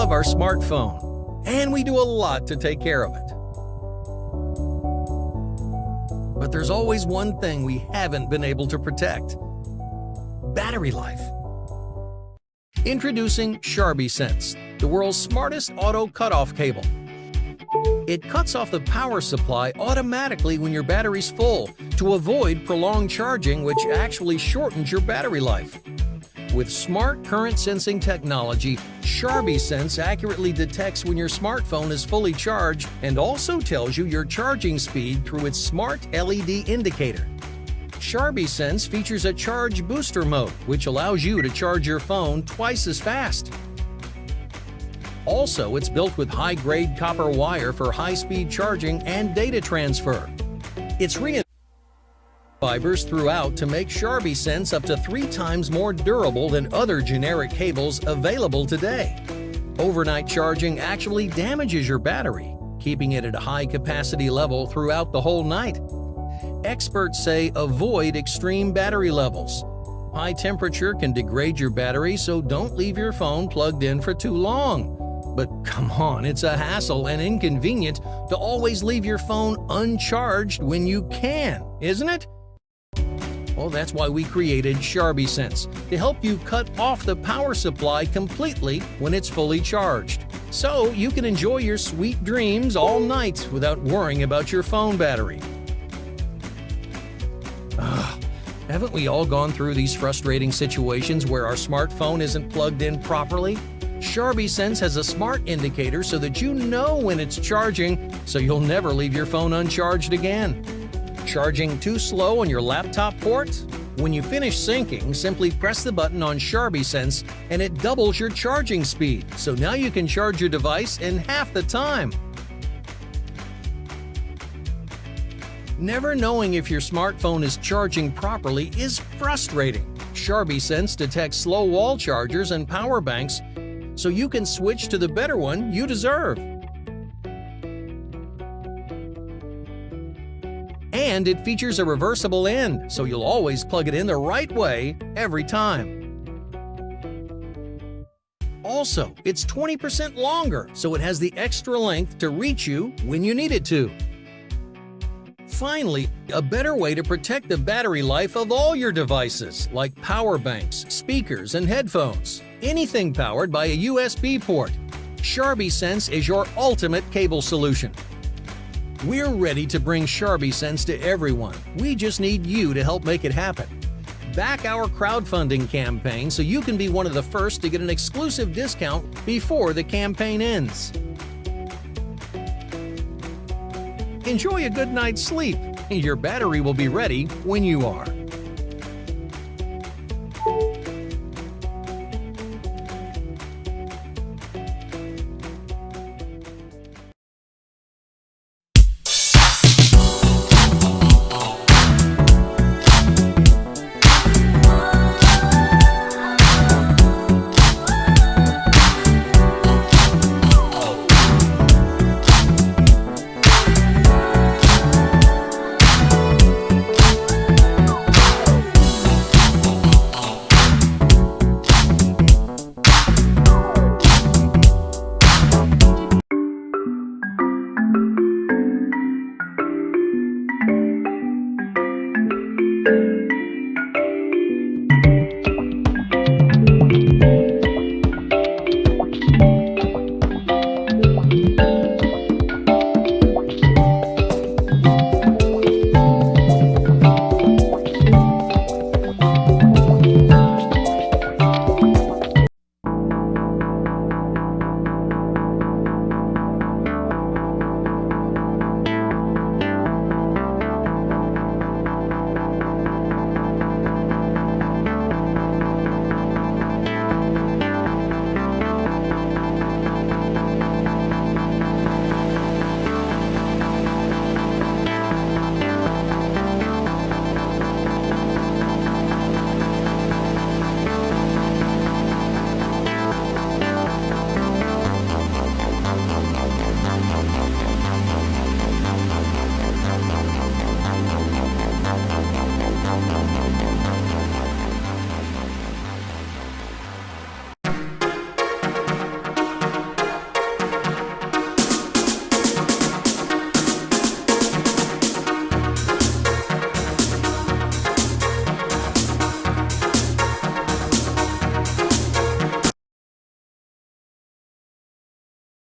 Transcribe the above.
love our smartphone, and we do a lot to take care of it. But there's always one thing we haven't been able to protect: battery life. Introducing CHARBY Sense, the world's smartest auto cutoff cable. It cuts off the power supply automatically when your battery's full to avoid prolonged charging, which actually shortens your battery life. With smart current sensing technology, CHARBY Sense accurately detects when your smartphone is fully charged and also tells you your charging speed through its smart LED indicator. CHARBY Sense features a charge booster mode, which allows you to charge your phone twice as fast. Also, it's built with high-grade copper wire for high-speed charging and data transfer. It's reinforced fibers throughout to make CHARBY Sense up to 3 times more durable than other generic cables available today. Overnight charging actually damages your battery, keeping it at a high capacity level throughout the whole night. Experts say avoid extreme battery levels. High temperature can degrade your battery, so don't leave your phone plugged in for too long. But come on, it's a hassle and inconvenient to always leave your phone uncharged when you can, isn't it? Well, that's why we created CHARBY Sense, to help you cut off the power supply completely when it's fully charged. So you can enjoy your sweet dreams all night without worrying about your phone battery. Haven't we all gone through these frustrating situations where our smartphone isn't plugged in properly? CHARBY Sense has a smart indicator so that you know when it's charging, so you'll never leave your phone uncharged again. Charging too slow on your laptop port? When you finish syncing, simply press the button on CHARBY Sense and it doubles your charging speed, so now you can charge your device in half the time. Never knowing if your smartphone is charging properly is frustrating. CHARBY Sense detects slow wall chargers and power banks, so you can switch to the better one you deserve. And it features a reversible end, so you'll always plug it in the right way every time. Also, it's 20% longer, so it has the extra length to reach you when you need it to. Finally, a better way to protect the battery life of all your devices, like power banks, speakers, and headphones. Anything powered by a USB port. CHARBY Sense is your ultimate cable solution. We're ready to bring CHARBY Sense to everyone. We just need you to help make it happen. Back our crowdfunding campaign so you can be one of the first to get an exclusive discount before the campaign ends. Enjoy a good night's sleep. Your battery will be ready when you are.